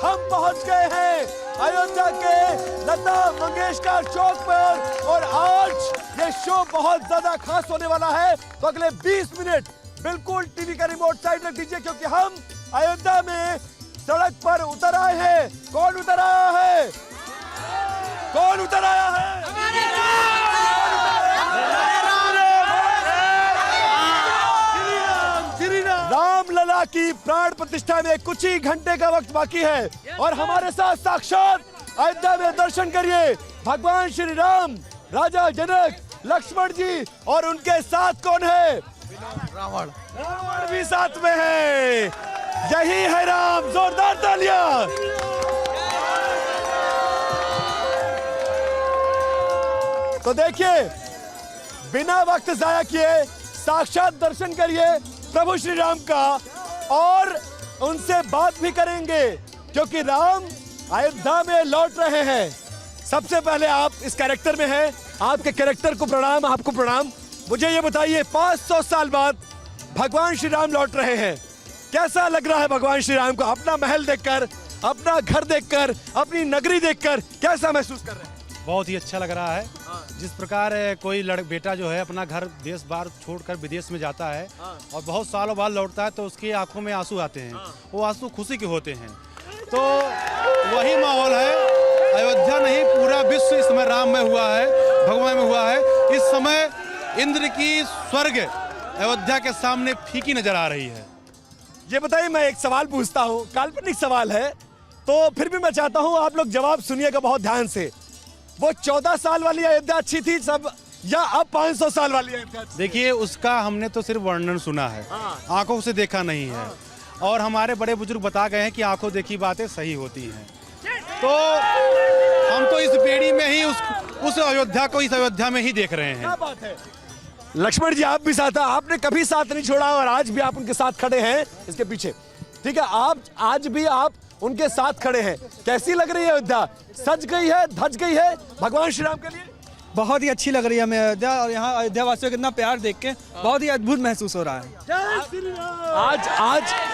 हम पहुंच गए हैं अयोध्या के लता मंगेशकर चौक पर और आज ये शो बहुत ज्यादा खास होने वाला है। तो अगले 20 मिनट बिल्कुल टीवी का रिमोट साइड रख दीजिए क्योंकि हम अयोध्या में सड़क पर उतर आए हैं। कौन उतर आया है? कौन उतर आया है? राम लला की प्राण प्रतिष्ठा में कुछ ही घंटे का वक्त बाकी है और हमारे साथ साक्षात अयोध्या में दर्शन करिए भगवान श्री राम, राजा जनक, लक्ष्मण जी और उनके साथ कौन है? रावण। रावण भी साथ में है। यही है राम। जोरदार तालियां। तो देखिए बिना वक्त जाया किए साक्षात दर्शन करिए प्रभु श्री राम का और उनसे बात भी करेंगे क्योंकि राम अयोध्या में लौट रहे हैं। सबसे पहले आप इस कैरेक्टर में हैं, आपके कैरेक्टर को प्रणाम, आपको प्रणाम। मुझे ये बताइए 500 साल बाद भगवान श्री राम लौट रहे हैं, कैसा लग रहा है भगवान श्री राम को? अपना महल देखकर, अपना घर देखकर, अपनी नगरी देखकर कैसा महसूस कर रहे हैं? बहुत ही अच्छा लग रहा है। जिस प्रकार कोई बेटा जो है अपना घर देश बार छोड़कर विदेश में जाता है और बहुत सालों बाद लौटता है तो उसकी आंखों में आंसू आते हैं, वो आंसू खुशी के होते हैं। तो वही माहौल है। अयोध्या नहीं पूरा विश्व इस समय राम में हुआ है, भगवान में हुआ है। इस समय इंद्र की स्वर्ग अयोध्या के सामने फीकी नजर आ रही है। ये बताइए मैं एक सवाल पूछता हूँ, काल्पनिक सवाल है तो फिर भी मैं चाहता हूँ आप लोग जवाब सुनिएगा बहुत ध्यान से। वो 14 साल वाली अयोध्या अच्छी थी सब या अब 500 साल वाली अयोध्या? देखिए उसका हमने तो सिर्फ वर्णन सुना है, आंखों से देखा नहीं है। और हमारे बड़े बुजुर्ग बता गए हैं कि आंखों देखी बातें सही होती हैं। तो हम तो इस पीढ़ी में ही उस अयोध्या को इस अयोध्या में ही देख रहे हैं। क्या बात है। लक्ष्मण जी आप भी साथ हैं, आपने कभी साथ नहीं छोड़ा और आज भी आप उनके साथ खड़े हैं इसके पीछे, ठीक है? आप आज भी आप उनके साथ खड़े हैं। कैसी लग रही है अयोध्या? सज गई है, धज गई है भगवान श्री राम के लिए? बहुत ही अच्छी लग रही है हमें अयोध्या और यहाँ अयोध्या वासियों का इतना प्यार देख के बहुत ही अद्भुत महसूस हो रहा है।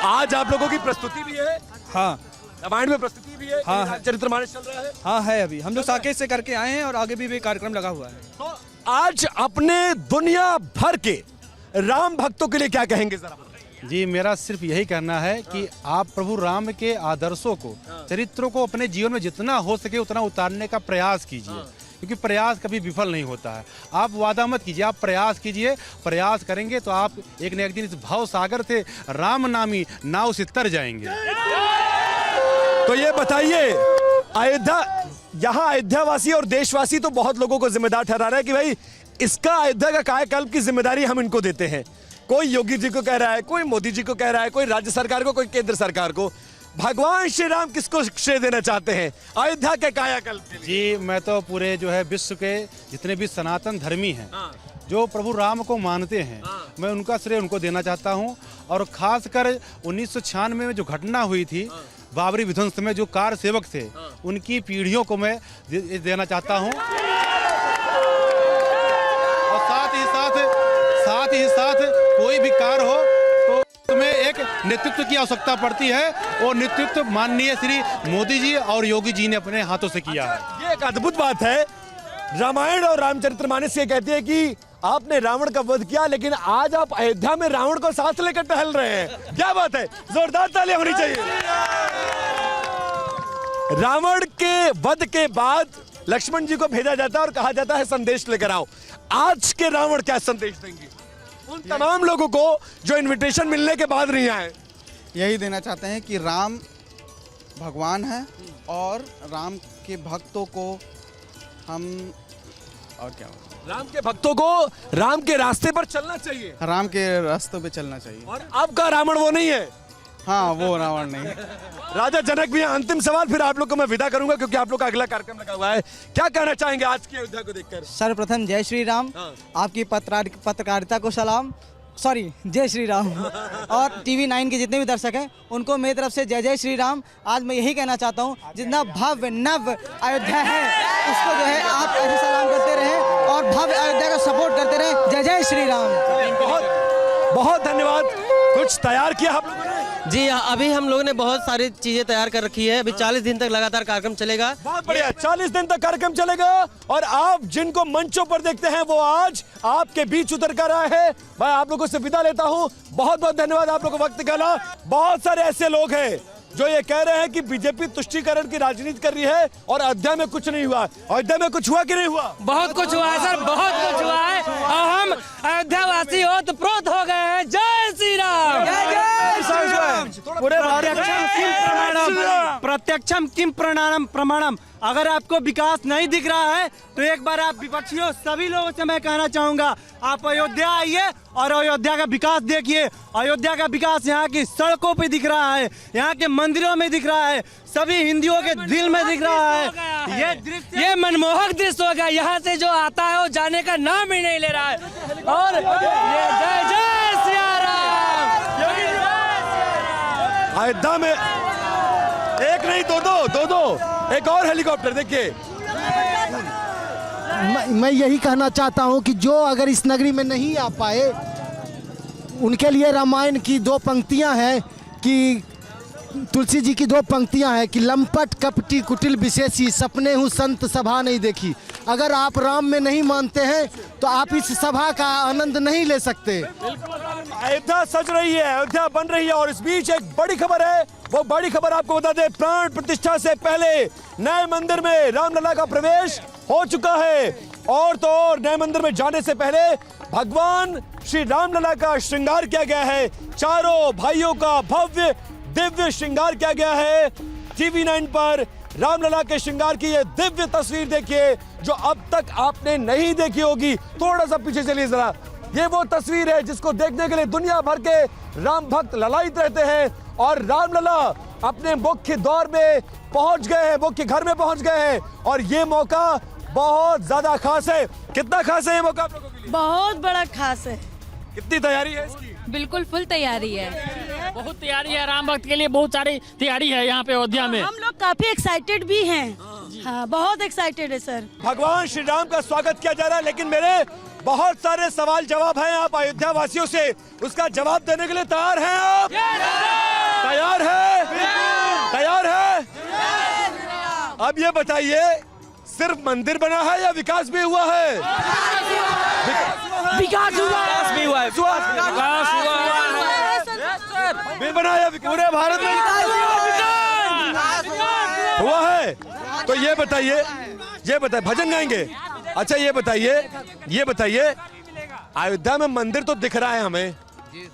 आज आप लोगों की प्रस्तुति भी है? हाँ, रामायण में प्रस्तुति भी है। हाँ, चरित्रमानस चल रहा है। हाँ है, अभी हम लोग साकेत से करके आए हैं और आगे भी कार्यक्रम लगा हुआ है। तो आज अपने दुनिया भर के राम भक्तों के लिए क्या कहेंगे जरा? जी मेरा सिर्फ यही कहना है कि आप प्रभु राम के आदर्शों को, चरित्रों को अपने जीवन में जितना हो सके उतना उतारने का प्रयास कीजिए, क्योंकि प्रयास कभी विफल नहीं होता है। आप वादा मत कीजिए, आप प्रयास कीजिए। प्रयास करेंगे तो आप एक न एक दिन इस भाव सागर से राम नामी नाव से तर जाएंगे। तो ये बताइए अयोध्या, यहाँ अयोध्यावासी और देशवासी तो बहुत लोगों को जिम्मेदार ठहरा रहा है कि भाई इसका अयोध्या का कायाकल्प की जिम्मेदारी हम इनको देते हैं। कोई योगी जी को कह रहा है, कोई मोदी जी को कह रहा है, कोई राज्य सरकार को, कोई केंद्र सरकार को। भगवान श्री राम किसको श्रेय देना चाहते हैं अयोध्या के कायाकल्प के लिए? जी मैं तो पूरे जो है विश्व के जितने भी सनातन धर्मी हैं, जो प्रभु राम को मानते हैं, मैं उनका श्रेय उनको देना चाहता हूं। और खासकर 1996 में जो घटना हुई थी बाबरी विध्वंस में, जो कार सेवक थे उनकी पीढ़ियों को मैं देना चाहता हूं। और साथ ही साथ कोई भी कार्य हो तो तुम्हें एक नेतृत्व की आवश्यकता पड़ती है और नेतृत्व माननीय श्री मोदी जी और योगी जी ने अपने हाथों से किया है। ये एक अद्भुत बात है। रामायण और रामचरितमानस ये कहती है कि आपने रावण का वध किया लेकिन आज आप अयोध्या में रावण को साथ लेकर टहल रहे हैं। क्या बात है, जोरदार तालियां होनी चाहिए। रावण के वध के बाद लक्ष्मण जी को भेजा जाता है और कहा जाता है संदेश लेकर आओ। आज के रावण क्या संदेश देंगे उन तमाम लोगों को जो इनविटेशन मिलने के बाद नहीं आए? यही देना चाहते हैं कि राम भगवान है और राम के भक्तों को हम और क्या राम के भक्तों को राम के रास्ते पर चलना चाहिए, राम के रास्तों पे चलना चाहिए। और अब का रावण वो नहीं है। हाँ वो रावण नहीं। राजा जनक भी हैं। अंतिम सवाल फिर आप लोग को मैं विदा करूंगा क्योंकि आप लोग का अगला कार्यक्रम लगा हुआ है। क्या कहना चाहेंगे आज की अयोध्या को देखकर? सर्वप्रथम जय श्री राम। आपकी पत्रकारिता को सलाम, सॉरी जय श्री राम। और टीवी 9 के जितने भी दर्शक हैं उनको मेरी तरफ से जय जय श्री राम। आज मैं यही कहना चाहता हूँ जितना भव्य नव अयोध्या है उसको जो है आप ऐसे सलाम करते रहें और भव्य अयोध्या का सपोर्ट करते रहें। जय जय श्री राम। बहुत बहुत धन्यवाद। कुछ तैयार किया आप लोगों ने? जी अभी हम लोगों ने बहुत सारी चीजें तैयार कर रखी है। अभी 40 दिन तक लगातार कार्यक्रम चलेगा। बहुत बढ़िया, 40 दिन तक कार्यक्रम चलेगा और आप जिनको मंचों पर देखते हैं वो आज आपके बीच उतर कर आए हैं। मैं आप लोगों से विदा लेता हूं। बहुत बहुत धन्यवाद आप लोगों को वक्त निकाला। बहुत सारे ऐसे लोग हैं जो ये कह रहे हैं कि बीजेपी तुष्टीकरण की राजनीति कर रही है और अयोध्या में कुछ नहीं हुआ। अयोध्या में कुछ हुआ कि नहीं हुआ? बहुत कुछ हुआ है सर, बहुत कुछ हुआ है और हम अयोध्या वासी ओतप्रोत हो गए हैं। जय श्री राम। पूरे प्रत्यक्षम किम प्रमाणम। अगर आपको विकास नहीं दिख रहा है तो एक बार आप विपक्षियों सभी लोगों से मैं कहना चाहूंगा, आप अयोध्या आइए और अयोध्या का विकास देखिए। अयोध्या का विकास यहाँ की सड़कों पे दिख रहा है, यहाँ के मंदिरों में दिख रहा है, सभी हिंदुओं के दिल में दिख रहा है। ये दृश्य, ये मनमोहक दृश्य होगा। यहाँ से जो आता है वो जाने का नाम ही नहीं ले रहा है। और ये जय जय सिया राम। अयोध्या में एक नहीं दो एक और हेलीकॉप्टर देखिए। मैं यही कहना चाहता हूं कि जो अगर इस नगरी में नहीं आ पाए उनके लिए रामायण की 2 पंक्तियां हैं कि तुलसी जी की 2 पंक्तियां हैं कि लंपट कपटी कुटिल विशेषी सपने हूँ संत सभा नहीं देखी। अगर आप राम में नहीं मानते हैं तो आप इस सभा का आनंद नहीं ले सकते। अयोध्या सज रही है, अयोध्या बन रही है और इस बीच एक बड़ी खबर है। वो बड़ी खबर आपको बता दें, प्राण प्रतिष्ठा से पहले नए मंदिर में रामलला का प्रवेश हो चुका है। और तो और नए मंदिर में जाने से पहले भगवान श्री रामलला का श्रृंगार किया गया है। चारों भाइयों का भव्य दिव्य श्रृंगार किया गया है। TV9 पर रामलला के श्रृंगार की ये दिव्य तस्वीर देखिए जो अब तक आपने नहीं देखी होगी। थोड़ा सा पीछे चलिए जरा। ये वो तस्वीर है जिसको देखने के लिए दुनिया भर के राम भक्त ललायित रहते हैं और रामलला अपने मुख्य दौर में पहुंच गए हैं, मुख्य घर में पहुंच गए हैं और ये मौका बहुत ज्यादा खास है। कितना खास है ये मौका आप लोगों के लिए? बहुत बड़ा खास है। कितनी तैयारी है इसकी? बिल्कुल फुल तैयारी है। बहुत तैयारी है राम भक्त के लिए, बहुत सारी तैयारी है यहाँ पे अयोध्या में। हम लोग काफी एक्साइटेड भी हैं। हाँ, बहुत एक्साइटेड है सर। भगवान श्री राम का स्वागत किया जा रहा है लेकिन मेरे बहुत सारे सवाल जवाब हैं आप अयोध्या वासियों से। उसका जवाब देने के लिए तैयार हैं आप? तैयार है? तैयार है? अब ये बताइए, सिर्फ मंदिर बना है या विकास भी हुआ है? विकास भी हुआ है। भी बना है पूरे भारत में हुआ है? तो ये बताइए भजन गाएंगे? अच्छा ये बताइए अयोध्या में मंदिर तो दिख रहा है हमें,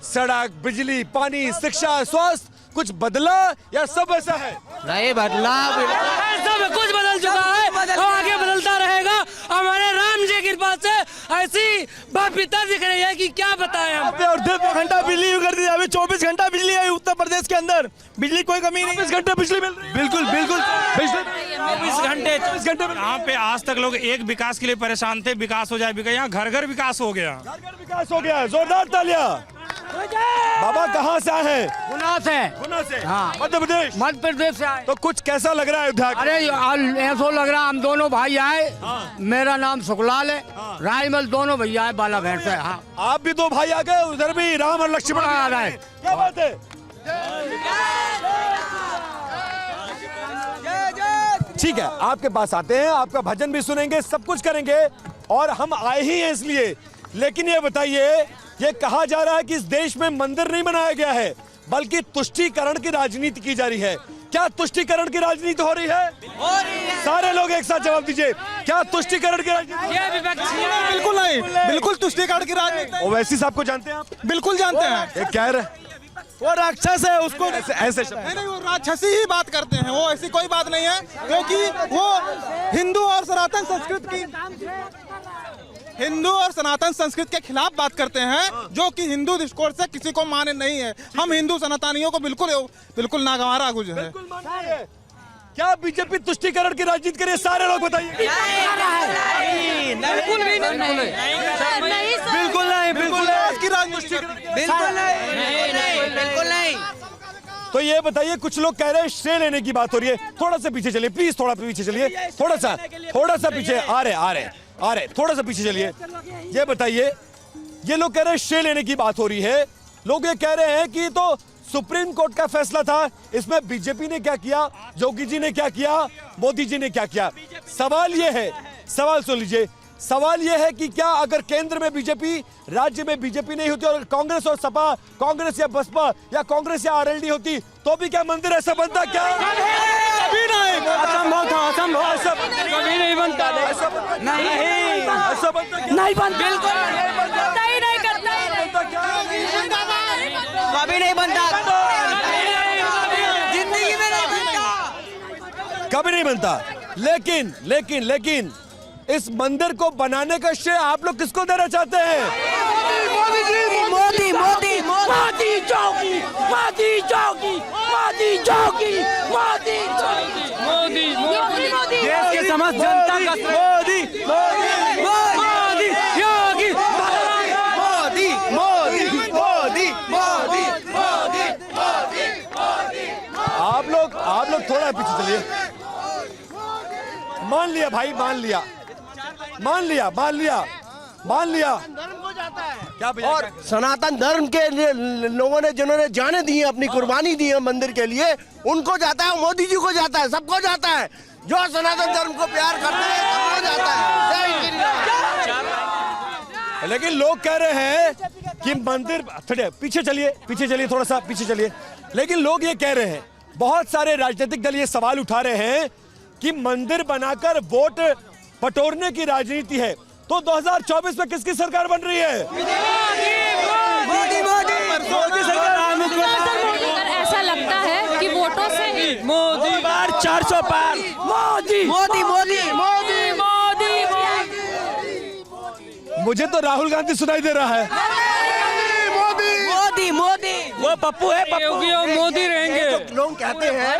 सड़क, बिजली, पानी, शिक्षा, स्वास्थ्य कुछ बदला या सब ऐसा है? नहीं बदला, सब कुछ बदल चुका है और आगे बदलता रहेगा। हमारे राम जी की कृपा से ऐसी भव्यता दिख रही है कि क्या बताएं हम। और 2 घंटा बिजली कर दी। अभी 24 घंटा बिजली है उत्तर प्रदेश के अंदर, बिजली कोई कमी नहीं। 24 घंटे बिजली मिल रही है। बिल्कुल 24 घंटे यहाँ पे आज तक लोग एक विकास के लिए परेशान थे, विकास हो जाए विकास। यहाँ घर घर विकास हो गया। घर विकास हो गया। जोरदार तालियां। बाबा कहाँ से आए हैं? गुना से हाँ। मध्य प्रदेश से आए। तो कुछ कैसा लग रहा है अयोध्या? अरे ऐसा लग रहा हम दोनों भाई आए। मेरा नाम सुखलाल है, राजमल दोनों भैया है, बाला भेंट से। हाँ, आप भी 2 भाई आ गए, उधर भी राम और लक्ष्मण आ रहा है। क्या बात है? ठीक है, आपके पास आते हैं, आपका भजन भी सुनेंगे, सब कुछ करेंगे और हम आए ही हैं इसलिए। लेकिन ये बताइए, ये कहा जा रहा है कि इस देश में मंदिर नहीं बनाया गया है बल्कि तुष्टीकरण की राजनीति की जा रही है। क्या तुष्टीकरण की राजनीति हो रही है? सारे लोग एक साथ जवाब दीजिए, क्या तुष्टीकरण की राजनीति? बिल्कुल नहीं, बिल्कुल तुष्टीकरण की राजनीति। ओवैसी साहब को जानते हैं आप? बिल्कुल जानते हैं। ये कह रहे वो राक्षस है, उसको ऐसे शब्द। नहीं, वो राक्षसी ही बात करते हैं, वो ऐसी कोई बात नहीं है क्योंकि वो हिंदू और सनातन संस्कृति के खिलाफ बात करते हैं जो कि हिंदू दृष्टिकोण से किसी को मान्य नहीं है। हम हिंदू सनातनियों को बिल्कुल नागवारा कुछ है। क्या बीजेपी तुष्टीकरण की राजनीति करे? सारे लोग बताइए। बिल्कुल भी नहीं। तो ये बताइए, कुछ लोग कह रहे हैं श्रेय लेने की बात हो रही है। थोड़ा सा पीछे चलिए प्लीज, थोड़ा पीछे चलिए, थोड़ा सा पीछे। आ रहे थोड़ा सा पीछे चलिए। ये बताइए, ये लोग कह रहे हैं श्रेय लेने की बात हो रही है। लोग ये कह रहे हैं कि तो सुप्रीम कोर्ट का फैसला था, इसमें बीजेपी ने क्या किया, योगी जी ने क्या किया, मोदी जी ने क्या किया। सवाल यह है, सवाल सुन लीजिए, सवाल यह है कि क्या अगर केंद्र में बीजेपी, राज्य में बीजेपी नहीं होती और कांग्रेस और सपा, कांग्रेस या बसपा या कांग्रेस या आरएलडी होती तो भी क्या मंदिर ऐसा बनता क्या? कभी नहीं, असंभव था, असंभव, कभी नहीं बनता, ऐसा बनता क्या? नहीं, ऐसा बनता क्या? नहीं बनता, बिल्कुल करता ही नहीं, करता ही नहीं। बनता क्या? कभी नहीं बनता, जिंदगी में नहीं बनता, कभी नहीं बनता। लेकिन लेकिन लेकिन इस मंदिर को बनाने का श्रेय आप लोग किसको देना चाहते हैं? मोदी मोदी मोदी जोगी, मोदी जोगी, मोदी जोगी, मोदी जोगी, मोदी देश के समस्त जनता का मोदी मोदी योगी मोदी मोदी मोदी मोदी मोदी। आप लोग थोड़ा पीछे चलिए। मान लिया भाई, मान लिया, मान लिया, मान लिया, मान लिया। क्या भैया? और सनातन धर्म के लोगों ने जिन्होंने जाने दी है, अपनी कुर्बानी दी है मंदिर के लिए, उनको जाता है, मोदी जी को जाता है, सबको जाता है। जो सनातन धर्म को प्यार करते हैं सबको जाता है। लेकिन लोग कह रहे हैं कि मंदिर, थोड़े पीछे चलिए, पीछे चलिए, थोड़ा सा पीछे चलिए। लेकिन लोग ये कह रहे हैं, बहुत सारे राजनीतिक दल ये सवाल उठा रहे हैं कि मंदिर बनाकर वोट बटोरने की राजनीति है। तो 2024 में किसकी सरकार बन रही है? मोदी सरकार। ऐसा लगता है कि वोटों से ही मोदी बार 400 पार, मोदी मोदी मोदी मोदी मोदी। मुझे तो राहुल गांधी सुनाई दे रहा है। मोदी मोदी, वो पप्पू है, पप्पू मोदी रहेंगे। तो लोग कहते हैं।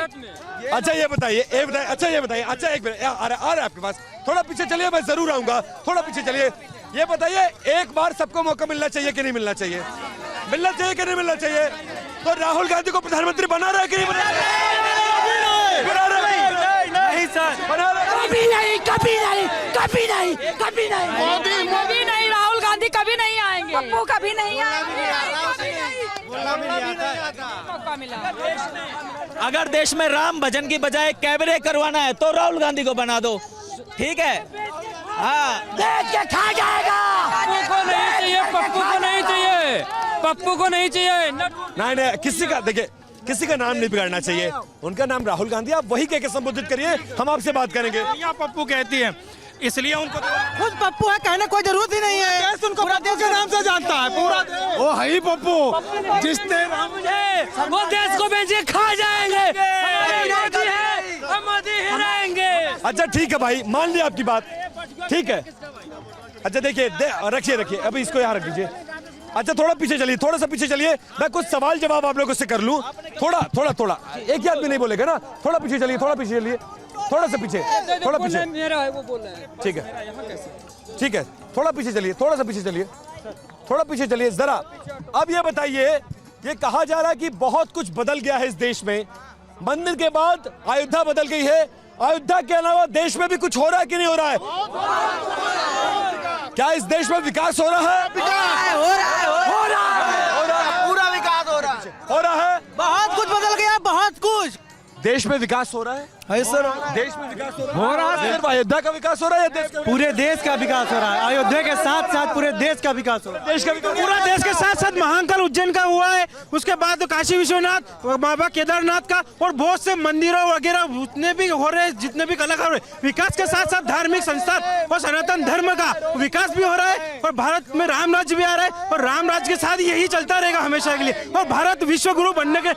अच्छा ये बताइए, अच्छा ये बताइए, अच्छा एक मिनट आ रहा है आपके पास, थोड़ा पीछे चलिए, मैं जरूर आऊंगा, थोड़ा पीछे चलिए। ये बताइए, एक बार सबको मौका मिलना चाहिए कि नहीं मिलना चाहिए? मिलना चाहिए कि नहीं मिलना चाहिए? तो राहुल गांधी को प्रधानमंत्री बना रहा है कि नहीं बना रहा है? नहीं सर, कभी नहीं, कभी नहीं, कभी नहीं, कभी नहीं, मोदी मोदी नहीं, राहुल गांधी कभी नहीं आएंगे, पप्पू कभी नहीं आएंगे। मौका मिला। अगर देश में राम भजन की बजाय कैबरे करवाना है तो राहुल गांधी को बना दो, ठीक है? हाँ, देख के खा जाएगा। पप्पू को नहीं चाहिए, पप्पू को नहीं चाहिए, पप्पू को नहीं चाहिए। नहीं, किसी का देखिए, किसी का नाम नहीं बिगाड़ना चाहिए। उनका नाम राहुल गांधी, आप वही कह के संबोधित करिए, हम आपसे बात करेंगे। यहाँ पप्पू कहती है, इसलिए उनको खुद पप्पू है, कहने कोई जरूरत ही नहीं है। देश उनको पूरा देश के नाम से जानता है, पूरा देश। वो है ही पप्पू, जिसने वो देश को बेचे खा जाएंगे, मोदी है, हम मोदी ही रहेंगे। अच्छा ठीक है भाई, मान लिया आपकी बात, ठीक है। अच्छा देखिए, रखिए, अभी इसको यहाँ रख दीजिए। अच्छा थोड़ा पीछे चलिए, थोड़ा सा पीछे चलिए, मैं कुछ सवाल जवाब आप लोगों से कर लूं। थोड़ा एक ही आदमी नहीं बोलेगा ना, थोड़ा पीछे चलिए, थोड़ा पीछे चलिए, थोड़ा सा पीछे, थोड़ा पीछे। मेरा है, वो बोल रहा है। ठीक है, ठीक है, थोड़ा पीछे चलिए, थोड़ा सा पीछे चलिए, थोड़ा पीछे चलिए जरा। अब ये बताइए, ये कहा जा रहा है कि बहुत कुछ बदल गया है इस देश में। मंदिर के बाद अयोध्या बदल गई है, अयोध्या के अलावा देश में भी कुछ हो रहा है कि नहीं हो रहा है? क्या इस देश में विकास हो रहा है? पूरा विकास हो रहा है, हो रहा है। बहुत कुछ बदल गया, बहुत कुछ। देश में विकास हो रहा है, सर। देश में विकास हो रहा है। सिर्फ अयोध्या का विकास हो रहा है या देश का? पूरे देश का विकास हो रहा है, अयोध्या के साथ साथ पूरे देश का विकास हो रहा है। देश का विकास, पूरा देश के साथ साथ महाकाल उज्जैन का हुआ है, उसके बाद काशी विश्वनाथ, बाबा केदारनाथ का, और बहुत से मंदिरों वगैरह जितने भी हो रहे हैं, जितने भी कलाकार हो रहे हैं, विकास के साथ साथ धार्मिक संस्थान और सनातन धर्म का विकास भी हो रहा है। और भारत में राम राज्य भी आ रहा है, और राम राज्य के साथ यही चलता रहेगा हमेशा के लिए, और भारत विश्व गुरु बनने के